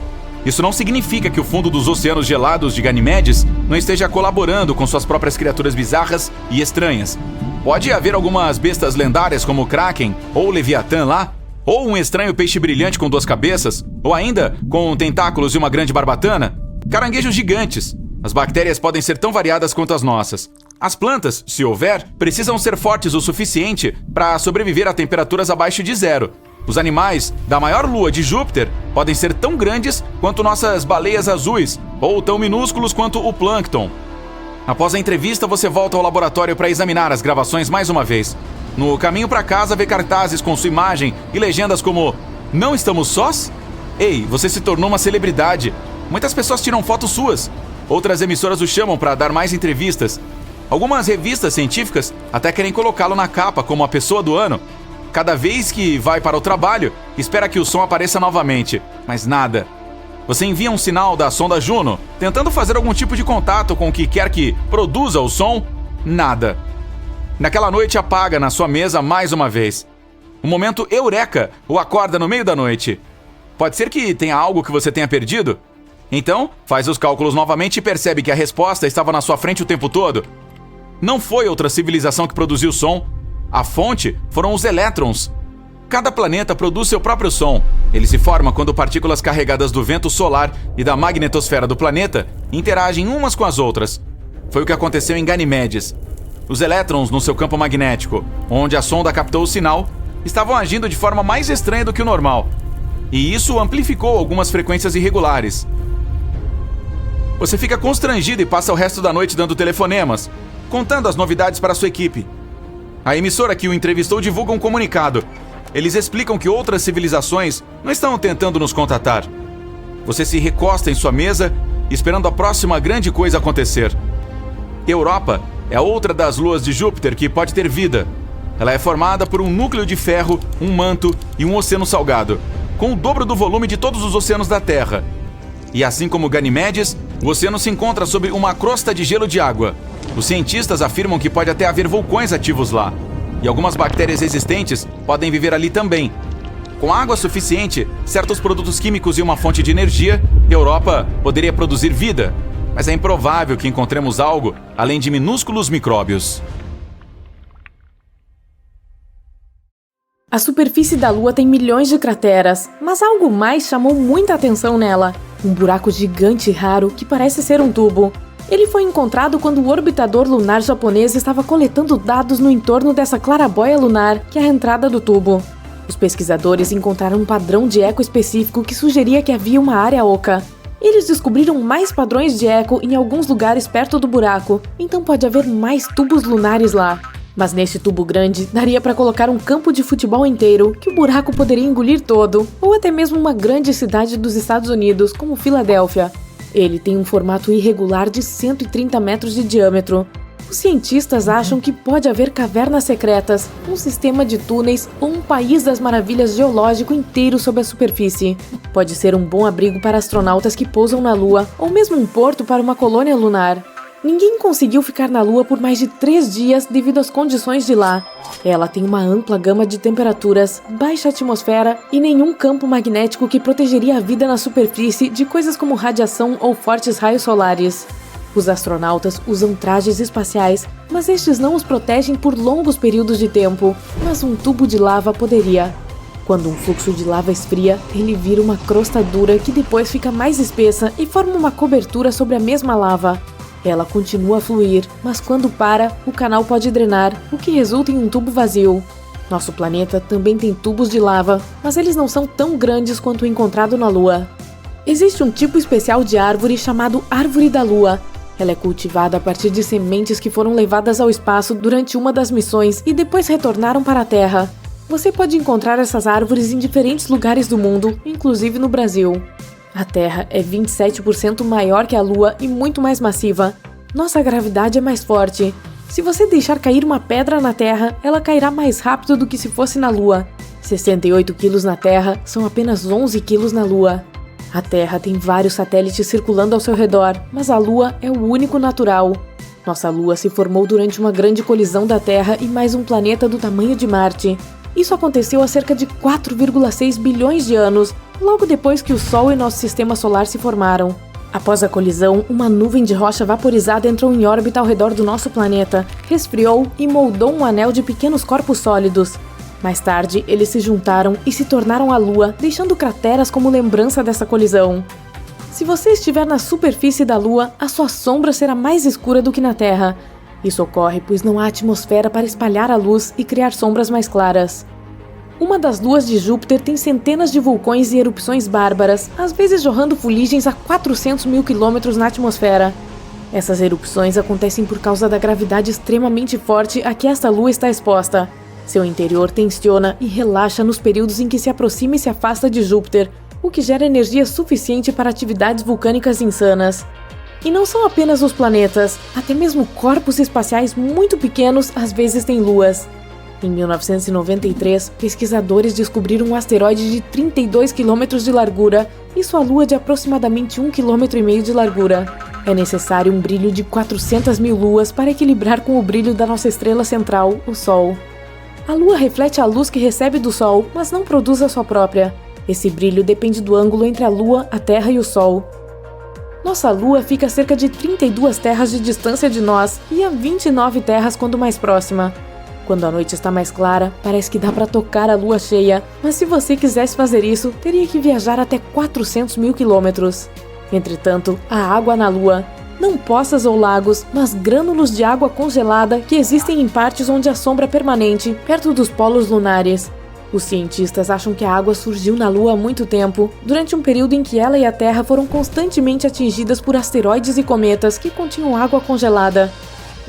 Isso não significa que o fundo dos oceanos gelados de Ganimedes não esteja colaborando com suas próprias criaturas bizarras e estranhas. Pode haver algumas bestas lendárias como o Kraken ou o Leviatã lá, ou um estranho peixe brilhante com 2 cabeças, ou ainda com tentáculos e uma grande barbatana, caranguejos gigantes. As bactérias podem ser tão variadas quanto as nossas. As plantas, se houver, precisam ser fortes o suficiente para sobreviver a temperaturas abaixo de 0. Os animais da maior lua de Júpiter podem ser tão grandes quanto nossas baleias azuis ou tão minúsculos quanto o plâncton. Após a entrevista, você volta ao laboratório para examinar as gravações mais uma vez. No caminho para casa, vê cartazes com sua imagem e legendas como "Não estamos sós?" Ei, você se tornou uma celebridade. Muitas pessoas tiram fotos suas. Outras emissoras o chamam para dar mais entrevistas. Algumas revistas científicas até querem colocá-lo na capa como a pessoa do ano. Cada vez que vai para o trabalho, espera que o som apareça novamente, mas nada. Você envia um sinal da sonda Juno, tentando fazer algum tipo de contato com o que quer que produza o som, nada. Naquela noite apaga na sua mesa mais uma vez. Um momento eureka o acorda no meio da noite. Pode ser que tenha algo que você tenha perdido? Então, faz os cálculos novamente e percebe que a resposta estava na sua frente o tempo todo. Não foi outra civilização que produziu o som. A fonte foram os elétrons. Cada planeta produz seu próprio som. Ele se forma quando partículas carregadas do vento solar e da magnetosfera do planeta interagem umas com as outras. Foi o que aconteceu em Ganimedes. Os elétrons no seu campo magnético, onde a sonda captou o sinal, estavam agindo de forma mais estranha do que o normal. E isso amplificou algumas frequências irregulares. Você fica constrangido e passa o resto da noite dando telefonemas, contando as novidades para sua equipe. A emissora que o entrevistou divulga um comunicado. Eles explicam que outras civilizações não estão tentando nos contatar. Você se recosta em sua mesa, esperando a próxima grande coisa acontecer. Europa é outra das luas de Júpiter que pode ter vida. Ela é formada por um núcleo de ferro, um manto e um oceano salgado, com o dobro do volume de todos os oceanos da Terra. E assim como Ganimedes, o oceano se encontra sob uma crosta de gelo de água. Os cientistas afirmam que pode até haver vulcões ativos lá. E algumas bactérias existentes podem viver ali também. Com água suficiente, certos produtos químicos e uma fonte de energia, Europa poderia produzir vida. Mas é improvável que encontremos algo além de minúsculos micróbios. A superfície da Lua tem milhões de crateras, mas algo mais chamou muita atenção nela. Um buraco gigante e raro que parece ser um tubo. Ele foi encontrado quando o orbitador lunar japonês estava coletando dados no entorno dessa clarabóia lunar, que é a entrada do tubo. Os pesquisadores encontraram um padrão de eco específico que sugeria que havia uma área oca. Eles descobriram mais padrões de eco em alguns lugares perto do buraco, então pode haver mais tubos lunares lá. Mas nesse tubo grande, daria para colocar um campo de futebol inteiro, que o buraco poderia engolir todo, ou até mesmo uma grande cidade dos Estados Unidos, como Filadélfia. Ele tem um formato irregular de 130 metros de diâmetro. Os cientistas acham que pode haver cavernas secretas, um sistema de túneis ou um país das maravilhas geológico inteiro sob a superfície. Pode ser um bom abrigo para astronautas que pousam na Lua, ou mesmo um porto para uma colônia lunar. Ninguém conseguiu ficar na Lua por mais de 3 dias devido às condições de lá. Ela tem uma ampla gama de temperaturas, baixa atmosfera e nenhum campo magnético que protegeria a vida na superfície de coisas como radiação ou fortes raios solares. Os astronautas usam trajes espaciais, mas estes não os protegem por longos períodos de tempo, mas um tubo de lava poderia. Quando um fluxo de lava esfria, ele vira uma crosta dura que depois fica mais espessa e forma uma cobertura sobre a mesma lava. Ela continua a fluir, mas quando para, o canal pode drenar, o que resulta em um tubo vazio. Nosso planeta também tem tubos de lava, mas eles não são tão grandes quanto o encontrado na Lua. Existe um tipo especial de árvore chamado Árvore da Lua. Ela é cultivada a partir de sementes que foram levadas ao espaço durante uma das missões e depois retornaram para a Terra. Você pode encontrar essas árvores em diferentes lugares do mundo, inclusive no Brasil. A Terra é 27% maior que a Lua e muito mais massiva. Nossa gravidade é mais forte. Se você deixar cair uma pedra na Terra, ela cairá mais rápido do que se fosse na Lua. 68 quilos na Terra são apenas 11 quilos na Lua. A Terra tem vários satélites circulando ao seu redor, mas a Lua é o único natural. Nossa Lua se formou durante uma grande colisão da Terra e mais um planeta do tamanho de Marte. Isso aconteceu há cerca de 4,6 bilhões de anos, logo depois que o Sol e nosso sistema solar se formaram. Após a colisão, uma nuvem de rocha vaporizada entrou em órbita ao redor do nosso planeta, resfriou e moldou um anel de pequenos corpos sólidos. Mais tarde, eles se juntaram e se tornaram a Lua, deixando crateras como lembrança dessa colisão. Se você estiver na superfície da Lua, a sua sombra será mais escura do que na Terra. Isso ocorre pois não há atmosfera para espalhar a luz e criar sombras mais claras. Uma das luas de Júpiter tem centenas de vulcões e erupções bárbaras, às vezes jorrando fuligens a 400 mil quilômetros na atmosfera. Essas erupções acontecem por causa da gravidade extremamente forte a que esta lua está exposta. Seu interior tensiona e relaxa nos períodos em que se aproxima e se afasta de Júpiter, o que gera energia suficiente para atividades vulcânicas insanas. E não são apenas os planetas, até mesmo corpos espaciais muito pequenos às vezes têm luas. Em 1993, pesquisadores descobriram um asteroide de 32 km de largura e sua lua de aproximadamente 1,5 km de largura. É necessário um brilho de 400 mil luas para equilibrar com o brilho da nossa estrela central, o Sol. A Lua reflete a luz que recebe do Sol, mas não produz a sua própria. Esse brilho depende do ângulo entre a Lua, a Terra e o Sol. Nossa Lua fica a cerca de 32 terras de distância de nós e a 29 terras quando mais próxima. Quando a noite está mais clara, parece que dá para tocar a lua cheia, mas se você quisesse fazer isso, teria que viajar até 400 mil quilômetros. Entretanto, a água na Lua, não poças ou lagos, mas grânulos de água congelada que existem em partes onde a sombra é permanente, perto dos polos lunares. Os cientistas acham que a água surgiu na Lua há muito tempo, durante um período em que ela e a Terra foram constantemente atingidas por asteroides e cometas que continham água congelada.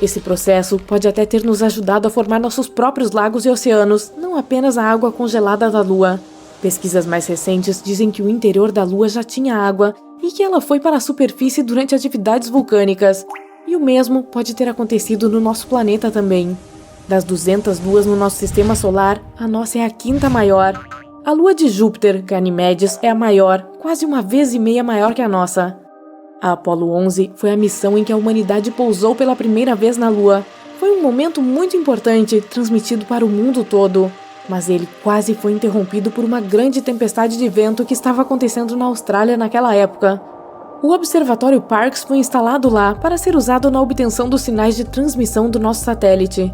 Esse processo pode até ter nos ajudado a formar nossos próprios lagos e oceanos, não apenas a água congelada da Lua. Pesquisas mais recentes dizem que o interior da Lua já tinha água e que ela foi para a superfície durante atividades vulcânicas. E o mesmo pode ter acontecido no nosso planeta também. Das 200 luas no nosso sistema solar, a nossa é a quinta maior. A lua de Júpiter, Ganimedes, é a maior, quase 1,5 vezes maior que a nossa. A Apollo 11 foi a missão em que a humanidade pousou pela primeira vez na Lua. Foi um momento muito importante, transmitido para o mundo todo. Mas ele quase foi interrompido por uma grande tempestade de vento que estava acontecendo na Austrália naquela época. O Observatório Parkes foi instalado lá para ser usado na obtenção dos sinais de transmissão do nosso satélite.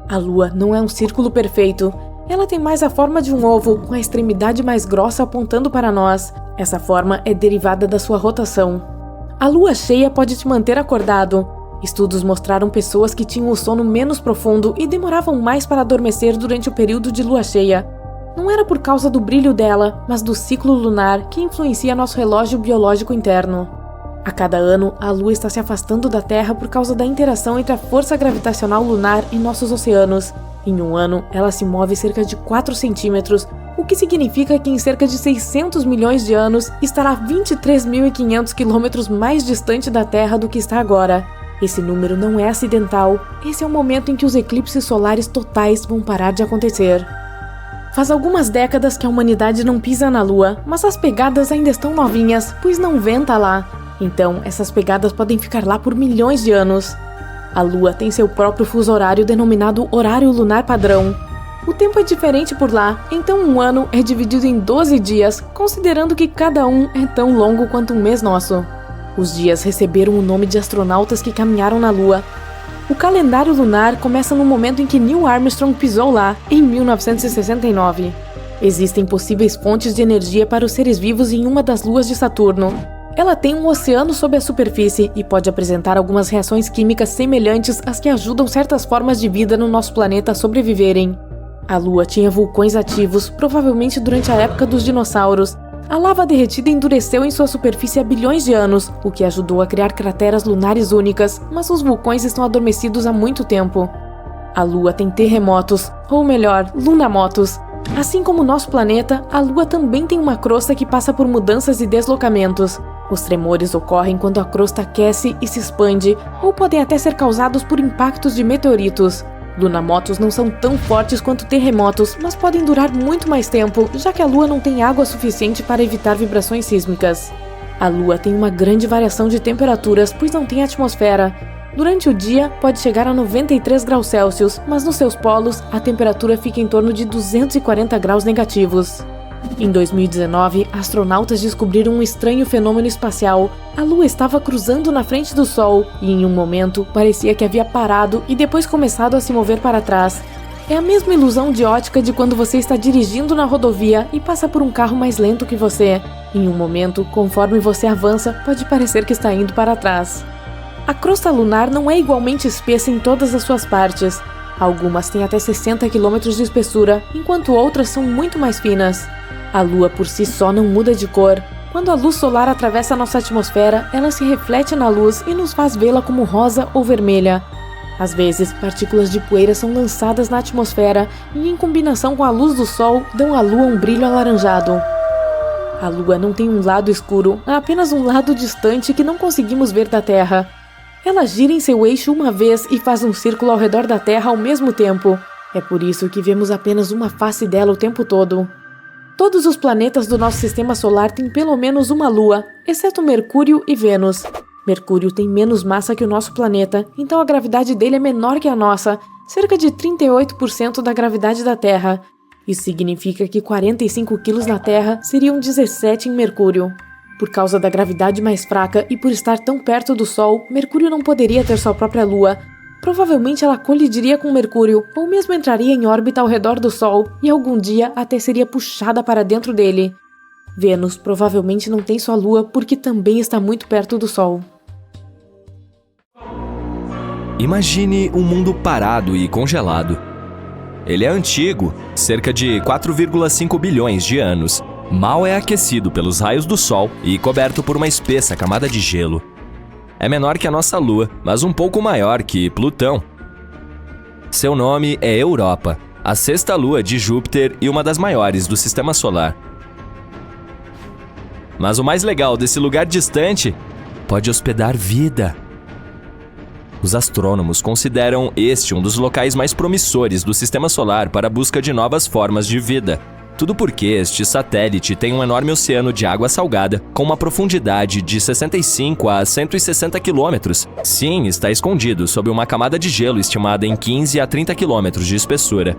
A Lua não é um círculo perfeito. Ela tem mais a forma de um ovo, com a extremidade mais grossa apontando para nós. Essa forma é derivada da sua rotação. A lua cheia pode te manter acordado. Estudos mostraram pessoas que tinham o sono menos profundo e demoravam mais para adormecer durante o período de lua cheia. Não era por causa do brilho dela, mas do ciclo lunar que influencia nosso relógio biológico interno. A cada ano, a Lua está se afastando da Terra por causa da interação entre a força gravitacional lunar e nossos oceanos. Em um ano, ela se move cerca de 4 centímetros, o que significa que em cerca de 600 milhões de anos estará 23.500 quilômetros mais distante da Terra do que está agora. Esse número não é acidental, esse é o momento em que os eclipses solares totais vão parar de acontecer. Faz algumas décadas que a humanidade não pisa na Lua, mas as pegadas ainda estão novinhas, pois não venta lá. Então, essas pegadas podem ficar lá por milhões de anos. A Lua tem seu próprio fuso horário denominado Horário Lunar Padrão. O tempo é diferente por lá, então um ano é dividido em 12 dias, considerando que cada um é tão longo quanto um mês nosso. Os dias receberam o nome de astronautas que caminharam na Lua. O calendário lunar começa no momento em que Neil Armstrong pisou lá, em 1969. Existem possíveis fontes de energia para os seres vivos em uma das luas de Saturno. Ela tem um oceano sob a superfície e pode apresentar algumas reações químicas semelhantes às que ajudam certas formas de vida no nosso planeta a sobreviverem. A Lua tinha vulcões ativos, provavelmente durante a época dos dinossauros. A lava derretida endureceu em sua superfície há bilhões de anos, o que ajudou a criar crateras lunares únicas, mas os vulcões estão adormecidos há muito tempo. A Lua tem terremotos, ou melhor, lunamotos. Assim como nosso planeta, a Lua também tem uma crosta que passa por mudanças e deslocamentos. Os tremores ocorrem quando a crosta aquece e se expande, ou podem até ser causados por impactos de meteoritos. Lunamotos não são tão fortes quanto terremotos, mas podem durar muito mais tempo, já que a Lua não tem água suficiente para evitar vibrações sísmicas. A Lua tem uma grande variação de temperaturas, pois não tem atmosfera. Durante o dia, pode chegar a 93 graus Celsius, mas nos seus polos, a temperatura fica em torno de 240 graus negativos. Em 2019, astronautas descobriram um estranho fenômeno espacial. A Lua estava cruzando na frente do Sol e, em um momento, parecia que havia parado e depois começado a se mover para trás. É a mesma ilusão de ótica de quando você está dirigindo na rodovia e passa por um carro mais lento que você. Em um momento, conforme você avança, pode parecer que está indo para trás. A crosta lunar não é igualmente espessa em todas as suas partes. Algumas têm até 60 quilômetros de espessura, enquanto outras são muito mais finas. A Lua por si só não muda de cor. Quando a luz solar atravessa a nossa atmosfera, ela se reflete na luz e nos faz vê-la como rosa ou vermelha. Às vezes, partículas de poeira são lançadas na atmosfera e, em combinação com a luz do Sol, dão à Lua um brilho alaranjado. A Lua não tem um lado escuro, há apenas um lado distante que não conseguimos ver da Terra. Ela gira em seu eixo uma vez e faz um círculo ao redor da Terra ao mesmo tempo. É por isso que vemos apenas uma face dela o tempo todo. Todos os planetas do nosso sistema solar têm pelo menos uma lua, exceto Mercúrio e Vênus. Mercúrio tem menos massa que o nosso planeta, então a gravidade dele é menor que a nossa, cerca de 38% da gravidade da Terra. Isso significa que 45 quilos na Terra seriam 17 em Mercúrio. Por causa da gravidade mais fraca e por estar tão perto do Sol, Mercúrio não poderia ter sua própria lua. Provavelmente ela colidiria com Mercúrio, ou mesmo entraria em órbita ao redor do Sol, e algum dia até seria puxada para dentro dele. Vênus provavelmente não tem sua lua porque também está muito perto do Sol. Imagine um mundo parado e congelado. Ele é antigo, cerca de 4,5 bilhões de anos. Mal é aquecido pelos raios do Sol e coberto por uma espessa camada de gelo. É menor que a nossa Lua, mas um pouco maior que Plutão. Seu nome é Europa, a sexta lua de Júpiter e uma das maiores do Sistema Solar. Mas o mais legal desse lugar distante pode hospedar vida. Os astrônomos consideram este um dos locais mais promissores do Sistema Solar para a busca de novas formas de vida. Tudo porque este satélite tem um enorme oceano de água salgada com uma profundidade de 65 a 160 quilômetros. Sim, está escondido sob uma camada de gelo estimada em 15 a 30 quilômetros de espessura.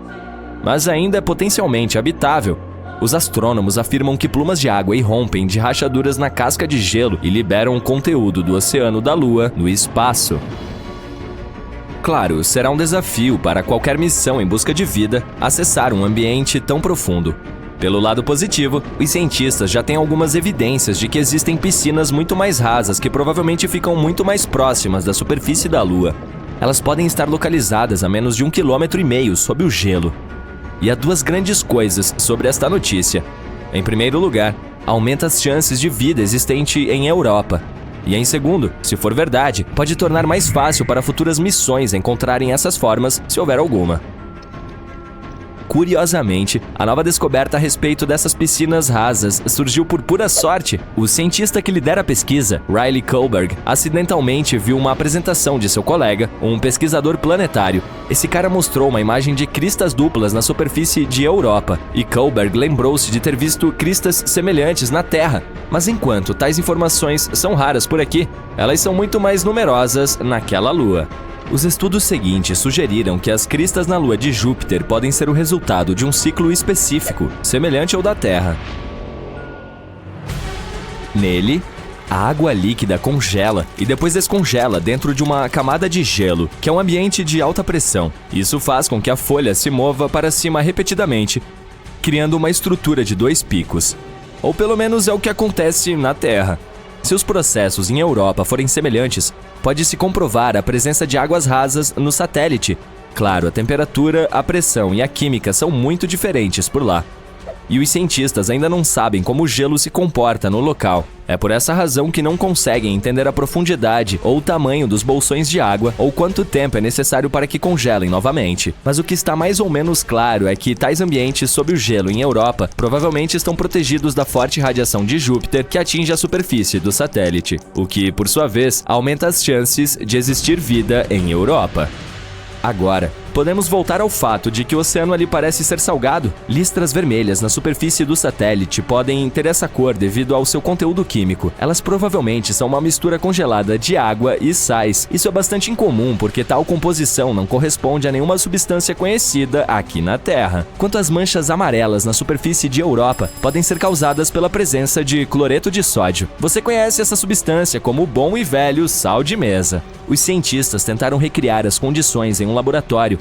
Mas ainda é potencialmente habitável. Os astrônomos afirmam que plumas de água irrompem de rachaduras na casca de gelo e liberam o conteúdo do oceano da Lua no espaço. Claro, será um desafio para qualquer missão em busca de vida acessar um ambiente tão profundo. Pelo lado positivo, os cientistas já têm algumas evidências de que existem piscinas muito mais rasas que provavelmente ficam muito mais próximas da superfície da Lua. Elas podem estar localizadas a menos de 1,5 km sob o gelo. E há duas grandes coisas sobre esta notícia. Em primeiro lugar, aumenta as chances de vida existente em Europa. E em segundo, se for verdade, pode tornar mais fácil para futuras missões encontrarem essas formas, se houver alguma. Curiosamente, a nova descoberta a respeito dessas piscinas rasas surgiu por pura sorte. O cientista que lidera a pesquisa, Riley Kohlberg, acidentalmente viu uma apresentação de seu colega, um pesquisador planetário. Esse cara mostrou uma imagem de cristas duplas na superfície de Europa, e Kohlberg lembrou-se de ter visto cristas semelhantes na Terra. Mas enquanto tais informações são raras por aqui, elas são muito mais numerosas naquela lua. Os estudos seguintes sugeriram que as cristas na lua de Júpiter podem ser o resultado de um ciclo específico, semelhante ao da Terra. Nele, a água líquida congela e depois descongela dentro de uma camada de gelo, que é um ambiente de alta pressão. Isso faz com que a folha se mova para cima repetidamente, criando uma estrutura de dois picos. Ou pelo menos é o que acontece na Terra. Se os processos em Europa forem semelhantes, pode-se comprovar a presença de águas rasas no satélite. Claro, a temperatura, a pressão e a química são muito diferentes por lá. E os cientistas ainda não sabem como o gelo se comporta no local. É por essa razão que não conseguem entender a profundidade ou o tamanho dos bolsões de água ou quanto tempo é necessário para que congelem novamente. Mas o que está mais ou menos claro é que tais ambientes sob o gelo em Europa provavelmente estão protegidos da forte radiação de Júpiter que atinge a superfície do satélite, o que, por sua vez, aumenta as chances de existir vida em Europa. Agora, podemos voltar ao fato de que o oceano ali parece ser salgado. Listras vermelhas na superfície do satélite podem ter essa cor devido ao seu conteúdo químico. Elas provavelmente são uma mistura congelada de água e sais. Isso é bastante incomum porque tal composição não corresponde a nenhuma substância conhecida aqui na Terra. Quanto às manchas amarelas na superfície de Europa, podem ser causadas pela presença de cloreto de sódio. Você conhece essa substância como o bom e velho sal de mesa. Os cientistas tentaram recriar as condições em um laboratório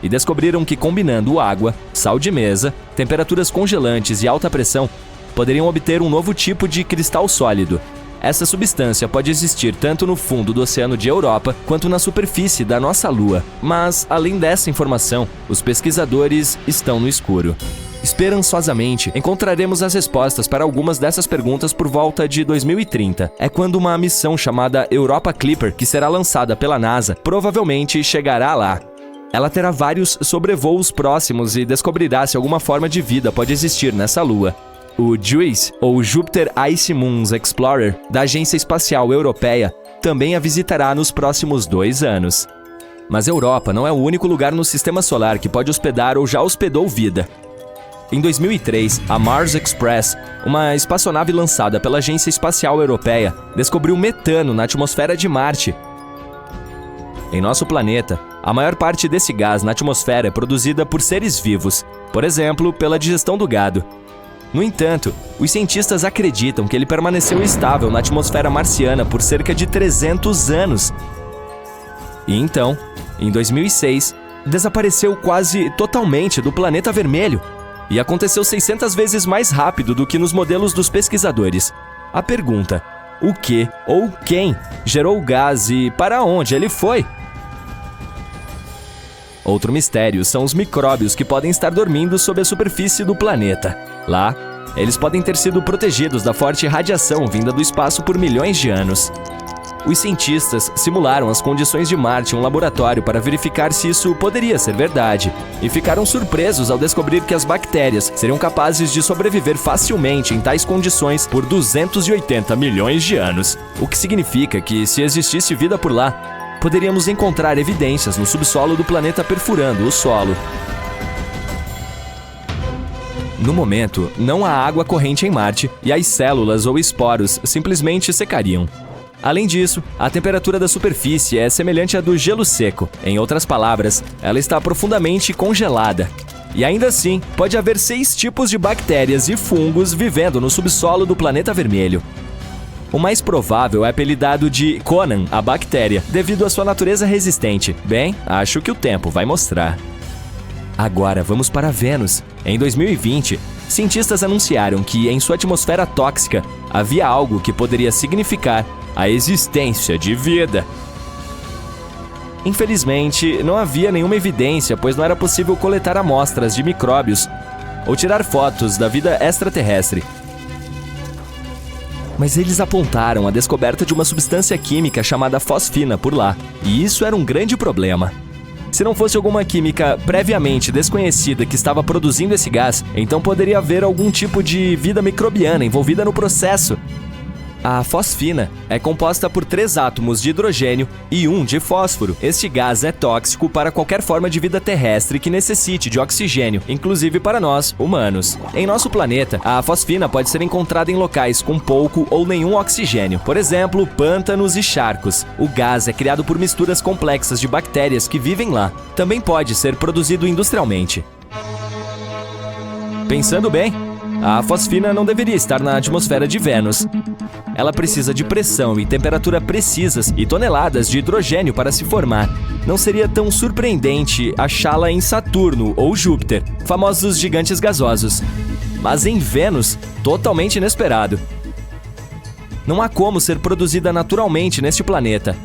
e descobriram que combinando água, sal de mesa, temperaturas congelantes e alta pressão, poderiam obter um novo tipo de cristal sólido. Essa substância pode existir tanto no fundo do oceano de Europa quanto na superfície da nossa Lua. Mas, além dessa informação, os pesquisadores estão no escuro. Esperançosamente, encontraremos as respostas para algumas dessas perguntas por volta de 2030. É quando uma missão chamada Europa Clipper, que será lançada pela NASA, provavelmente chegará lá. Ela terá vários sobrevoos próximos e descobrirá se alguma forma de vida pode existir nessa Lua. O JUICE, ou Jupiter Ice Moons Explorer, da Agência Espacial Europeia, também a visitará nos próximos 2 anos. Mas a Europa não é o único lugar no Sistema Solar que pode hospedar ou já hospedou vida. Em 2003, a Mars Express, uma espaçonave lançada pela Agência Espacial Europeia, descobriu metano na atmosfera de Marte. Em nosso planeta, a maior parte desse gás na atmosfera é produzida por seres vivos, por exemplo, pela digestão do gado. No entanto, os cientistas acreditam que ele permaneceu estável na atmosfera marciana por cerca de 300 anos. E então, em 2006, desapareceu quase totalmente do planeta vermelho. E aconteceu 600 vezes mais rápido do que nos modelos dos pesquisadores. A pergunta: o que ou quem gerou o gás e para onde ele foi? Outro mistério são os micróbios que podem estar dormindo sob a superfície do planeta. Lá, eles podem ter sido protegidos da forte radiação vinda do espaço por milhões de anos. Os cientistas simularam as condições de Marte em um laboratório para verificar se isso poderia ser verdade, e ficaram surpresos ao descobrir que as bactérias seriam capazes de sobreviver facilmente em tais condições por 280 milhões de anos, o que significa que, se existisse vida por lá, poderíamos encontrar evidências no subsolo do planeta perfurando o solo. No momento, não há água corrente em Marte e as células ou esporos simplesmente secariam. Além disso, a temperatura da superfície é semelhante à do gelo seco. Em outras palavras, ela está profundamente congelada. E ainda assim, pode haver 6 tipos de bactérias e fungos vivendo no subsolo do planeta vermelho. O mais provável é apelidado de Conan, a bactéria, devido à sua natureza resistente. Bem, acho que o tempo vai mostrar. Agora vamos para Vênus. Em 2020, cientistas anunciaram que em sua atmosfera tóxica havia algo que poderia significar a existência de vida. Infelizmente, não havia nenhuma evidência, pois não era possível coletar amostras de micróbios ou tirar fotos da vida extraterrestre. Mas eles apontaram a descoberta de uma substância química chamada fosfina por lá, e isso era um grande problema. Se não fosse alguma química previamente desconhecida que estava produzindo esse gás, então poderia haver algum tipo de vida microbiana envolvida no processo. A fosfina é composta por 3 átomos de hidrogênio e 1 de fósforo. Este gás é tóxico para qualquer forma de vida terrestre que necessite de oxigênio, inclusive para nós, humanos. Em nosso planeta, a fosfina pode ser encontrada em locais com pouco ou nenhum oxigênio, por exemplo, pântanos e charcos. O gás é criado por misturas complexas de bactérias que vivem lá. Também pode ser produzido industrialmente. Pensando bem, a fosfina não deveria estar na atmosfera de Vênus. Ela precisa de pressão e temperatura precisas e toneladas de hidrogênio para se formar. Não seria tão surpreendente achá-la em Saturno ou Júpiter, famosos gigantes gasosos. Mas em Vênus, totalmente inesperado. Não há como ser produzida naturalmente neste planeta.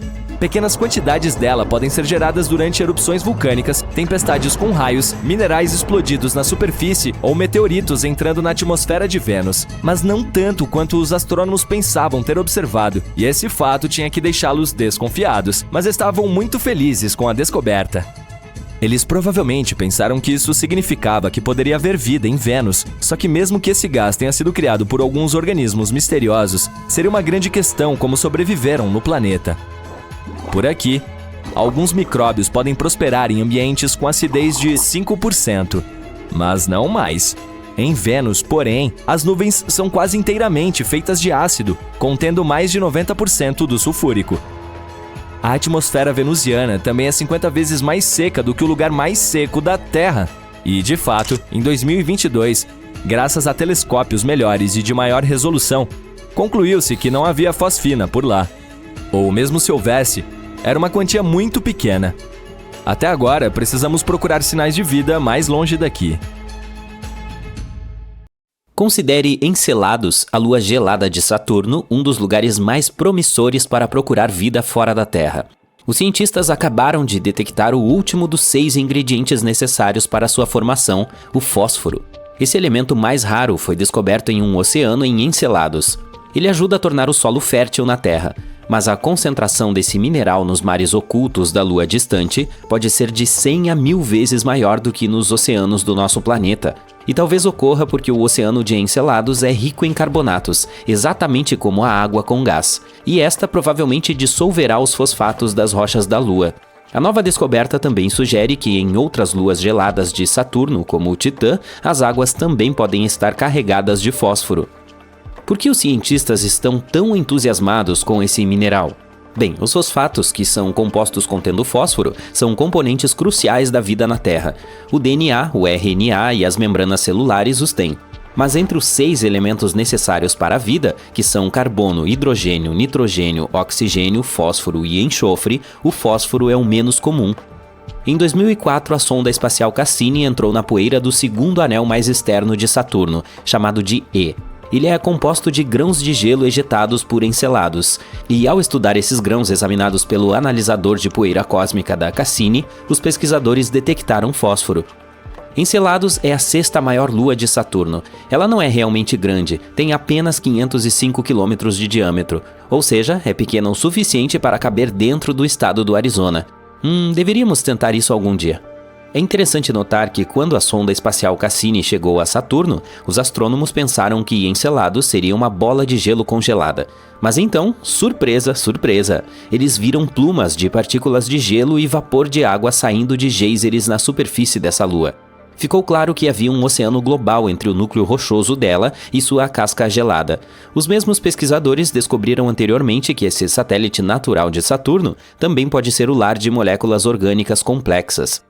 Pequenas quantidades dela podem ser geradas durante erupções vulcânicas, tempestades com raios, minerais explodidos na superfície ou meteoritos entrando na atmosfera de Vênus. Mas não tanto quanto os astrônomos pensavam ter observado, e esse fato tinha que deixá-los desconfiados, mas estavam muito felizes com a descoberta. Eles provavelmente pensaram que isso significava que poderia haver vida em Vênus, só que mesmo que esse gás tenha sido criado por alguns organismos misteriosos, seria uma grande questão como sobreviveram no planeta. Por aqui, alguns micróbios podem prosperar em ambientes com acidez de 5%, mas não mais. Em Vênus, porém, as nuvens são quase inteiramente feitas de ácido, contendo mais de 90% do sulfúrico. A atmosfera venusiana também é 50 vezes mais seca do que o lugar mais seco da Terra. E, de fato, em 2022, graças a telescópios melhores e de maior resolução, concluiu-se que não havia fosfina por lá. Ou mesmo se houvesse, era uma quantia muito pequena. Até agora, precisamos procurar sinais de vida mais longe daqui. Considere Encelados, a lua gelada de Saturno, um dos lugares mais promissores para procurar vida fora da Terra. Os cientistas acabaram de detectar o último dos 6 ingredientes necessários para sua formação, o fósforo. Esse elemento mais raro foi descoberto em um oceano em Encelados. Ele ajuda a tornar o solo fértil na Terra, mas a concentração desse mineral nos mares ocultos da Lua distante pode ser de 100 a 1000 vezes maior do que nos oceanos do nosso planeta. E talvez ocorra porque o oceano de Encelados é rico em carbonatos, exatamente como a água com gás, e esta provavelmente dissolverá os fosfatos das rochas da Lua. A nova descoberta também sugere que em outras luas geladas de Saturno, como o Titã, as águas também podem estar carregadas de fósforo. Por que os cientistas estão tão entusiasmados com esse mineral? Bem, os fosfatos, que são compostos contendo fósforo, são componentes cruciais da vida na Terra. O DNA, o RNA e as membranas celulares os têm. Mas entre os 6 elementos necessários para a vida, que são carbono, hidrogênio, nitrogênio, oxigênio, fósforo e enxofre, o fósforo é o menos comum. Em 2004, a sonda espacial Cassini entrou na poeira do segundo anel mais externo de Saturno, chamado de E. Ele é composto de grãos de gelo ejetados por Encelados, e ao estudar esses grãos examinados pelo analisador de poeira cósmica da Cassini, os pesquisadores detectaram fósforo. Encelados é a 6ª maior lua de Saturno. Ela não é realmente grande, tem apenas 505 km de diâmetro, ou seja, é pequena o suficiente para caber dentro do estado do Arizona. Deveríamos tentar isso algum dia. É interessante notar que quando a sonda espacial Cassini chegou a Saturno, os astrônomos pensaram que Encelados seria uma bola de gelo congelada. Mas então, surpresa, surpresa, eles viram plumas de partículas de gelo e vapor de água saindo de geysers na superfície dessa lua. Ficou claro que havia um oceano global entre o núcleo rochoso dela e sua casca gelada. Os mesmos pesquisadores descobriram anteriormente que esse satélite natural de Saturno também pode ser o lar de moléculas orgânicas complexas.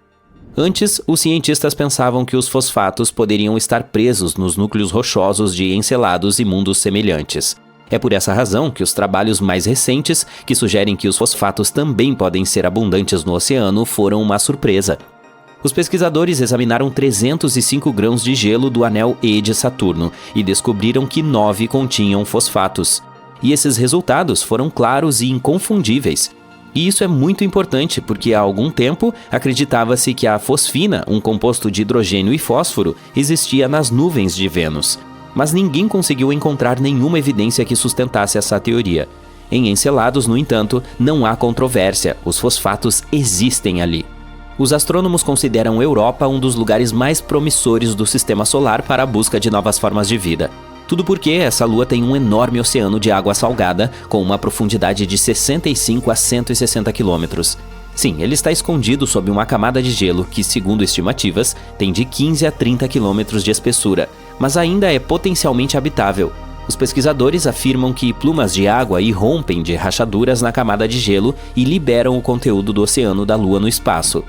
Antes, os cientistas pensavam que os fosfatos poderiam estar presos nos núcleos rochosos de Encelados e mundos semelhantes. É por essa razão que os trabalhos mais recentes, que sugerem que os fosfatos também podem ser abundantes no oceano, foram uma surpresa. Os pesquisadores examinaram 305 grãos de gelo do anel E de Saturno e descobriram que 9 continham fosfatos. E esses resultados foram claros e inconfundíveis. E isso é muito importante porque há algum tempo acreditava-se que a fosfina, um composto de hidrogênio e fósforo, existia nas nuvens de Vênus. Mas ninguém conseguiu encontrar nenhuma evidência que sustentasse essa teoria. Em Encelados, no entanto, não há controvérsia, os fosfatos existem ali. Os astrônomos consideram Europa um dos lugares mais promissores do sistema solar para a busca de novas formas de vida. Tudo porque essa lua tem um enorme oceano de água salgada, com uma profundidade de 65 a 160 quilômetros. Sim, ele está escondido sob uma camada de gelo que, segundo estimativas, tem de 15 a 30 quilômetros de espessura, mas ainda é potencialmente habitável. Os pesquisadores afirmam que plumas de água irrompem de rachaduras na camada de gelo e liberam o conteúdo do oceano da Lua no espaço.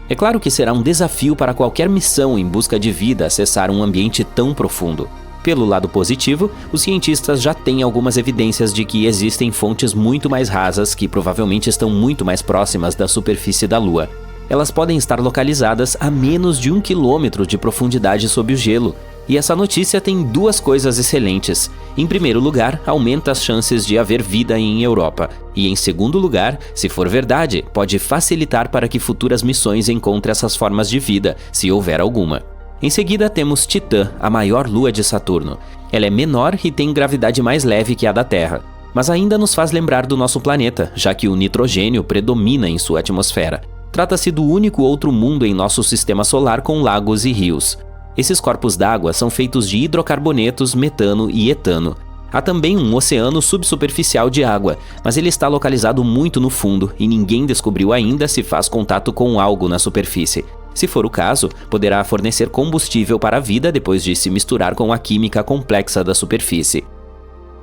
É claro que será um desafio para qualquer missão em busca de vida acessar um ambiente tão profundo. Pelo lado positivo, os cientistas já têm algumas evidências de que existem fontes muito mais rasas que provavelmente estão muito mais próximas da superfície da Lua. Elas podem estar localizadas a menos de 1 quilômetro de profundidade sob o gelo. E essa notícia tem 2 coisas excelentes. Em primeiro lugar, aumenta as chances de haver vida em Europa. E em segundo lugar, se for verdade, pode facilitar para que futuras missões encontrem essas formas de vida, se houver alguma. Em seguida, temos Titã, a maior lua de Saturno. Ela é menor e tem gravidade mais leve que a da Terra, mas ainda nos faz lembrar do nosso planeta, já que o nitrogênio predomina em sua atmosfera. Trata-se do único outro mundo em nosso sistema solar com lagos e rios. Esses corpos d'água são feitos de hidrocarbonetos, metano e etano. Há também um oceano subsuperficial de água, mas ele está localizado muito no fundo e ninguém descobriu ainda se faz contato com algo na superfície. Se for o caso, poderá fornecer combustível para a vida depois de se misturar com a química complexa da superfície.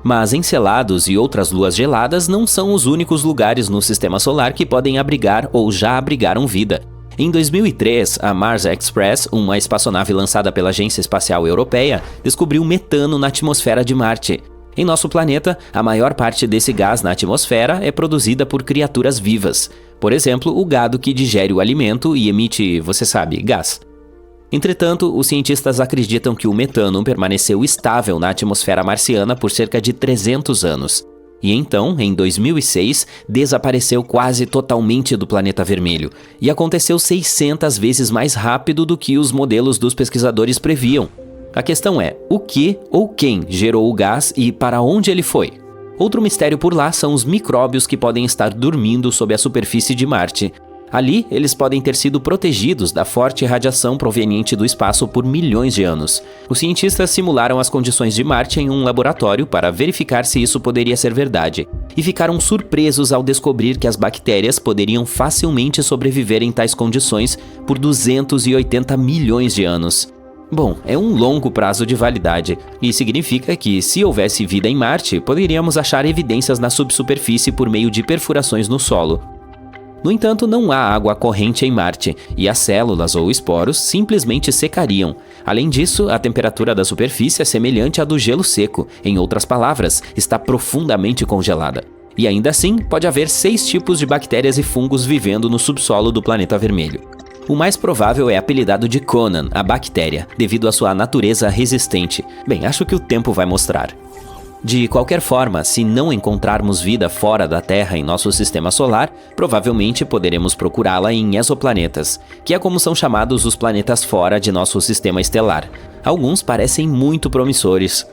Mas Encelados e outras luas geladas não são os únicos lugares no sistema solar que podem abrigar ou já abrigaram vida. Em 2003, a Mars Express, uma espaçonave lançada pela Agência Espacial Europeia, descobriu metano na atmosfera de Marte. Em nosso planeta, a maior parte desse gás na atmosfera é produzida por criaturas vivas. Por exemplo, o gado que digere o alimento e emite, você sabe, gás. Entretanto, os cientistas acreditam que o metano permaneceu estável na atmosfera marciana por cerca de 300 anos. E então, em 2006, desapareceu quase totalmente do planeta vermelho, e aconteceu 600 vezes mais rápido do que os modelos dos pesquisadores previam. A questão é, o que ou quem gerou o gás e para onde ele foi? Outro mistério por lá são os micróbios que podem estar dormindo sob a superfície de Marte. Ali, eles podem ter sido protegidos da forte radiação proveniente do espaço por milhões de anos. Os cientistas simularam as condições de Marte em um laboratório para verificar se isso poderia ser verdade, e ficaram surpresos ao descobrir que as bactérias poderiam facilmente sobreviver em tais condições por 280 milhões de anos. Bom, é um longo prazo de validade, e significa que, se houvesse vida em Marte, poderíamos achar evidências na subsuperfície por meio de perfurações no solo. No entanto, não há água corrente em Marte, e as células ou esporos simplesmente secariam. Além disso, a temperatura da superfície é semelhante à do gelo seco, em outras palavras, está profundamente congelada. E ainda assim, pode haver 6 tipos de bactérias e fungos vivendo no subsolo do planeta vermelho. O mais provável é apelidado de Conan, a bactéria, devido à sua natureza resistente. Bem, acho que o tempo vai mostrar. De qualquer forma, se não encontrarmos vida fora da Terra em nosso sistema solar, provavelmente poderemos procurá-la em exoplanetas, que é como são chamados os planetas fora de nosso sistema estelar. Alguns parecem muito promissores.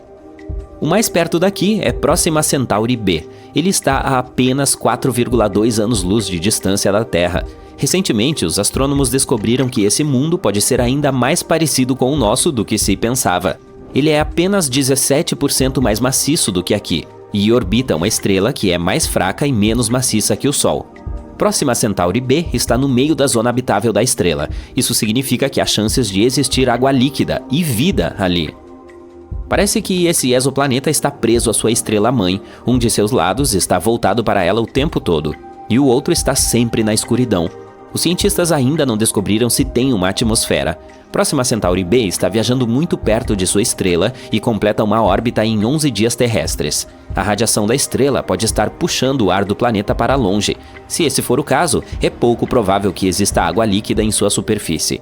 O mais perto daqui é Próxima Centauri b. Ele está a apenas 4,2 anos-luz de distância da Terra. Recentemente, os astrônomos descobriram que esse mundo pode ser ainda mais parecido com o nosso do que se pensava. Ele é apenas 17% mais maciço do que aqui, e orbita uma estrela que é mais fraca e menos maciça que o Sol. Próxima Centauri b está no meio da zona habitável da estrela. Isso significa que há chances de existir água líquida e vida ali. Parece que esse exoplaneta está preso à sua estrela-mãe. Um de seus lados está voltado para ela o tempo todo, e o outro está sempre na escuridão. Os cientistas ainda não descobriram se tem uma atmosfera. Próxima Centauri b está viajando muito perto de sua estrela e completa uma órbita em 11 dias terrestres. A radiação da estrela pode estar puxando o ar do planeta para longe. Se esse for o caso, é pouco provável que exista água líquida em sua superfície.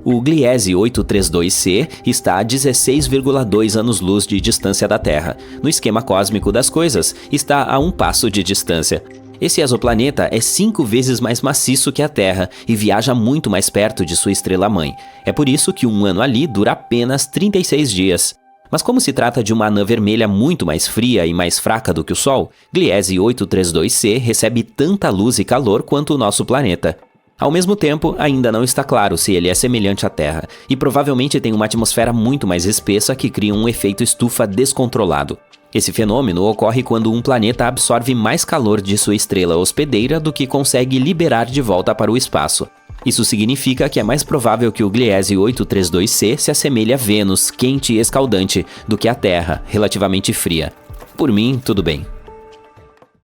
O Gliese 832c está a 16,2 anos-luz de distância da Terra. No esquema cósmico das coisas, está a um passo de distância. Esse exoplaneta é 5 vezes mais maciço que a Terra e viaja muito mais perto de sua estrela-mãe. É por isso que um ano ali dura apenas 36 dias. Mas como se trata de uma anã vermelha muito mais fria e mais fraca do que o Sol, Gliese 832c recebe tanta luz e calor quanto o nosso planeta. Ao mesmo tempo, ainda não está claro se ele é semelhante à Terra, e provavelmente tem uma atmosfera muito mais espessa que cria um efeito estufa descontrolado. Esse fenômeno ocorre quando um planeta absorve mais calor de sua estrela hospedeira do que consegue liberar de volta para o espaço. Isso significa que é mais provável que o Gliese 832c se assemelhe a Vênus, quente e escaldante, do que a Terra, relativamente fria. Por mim, tudo bem.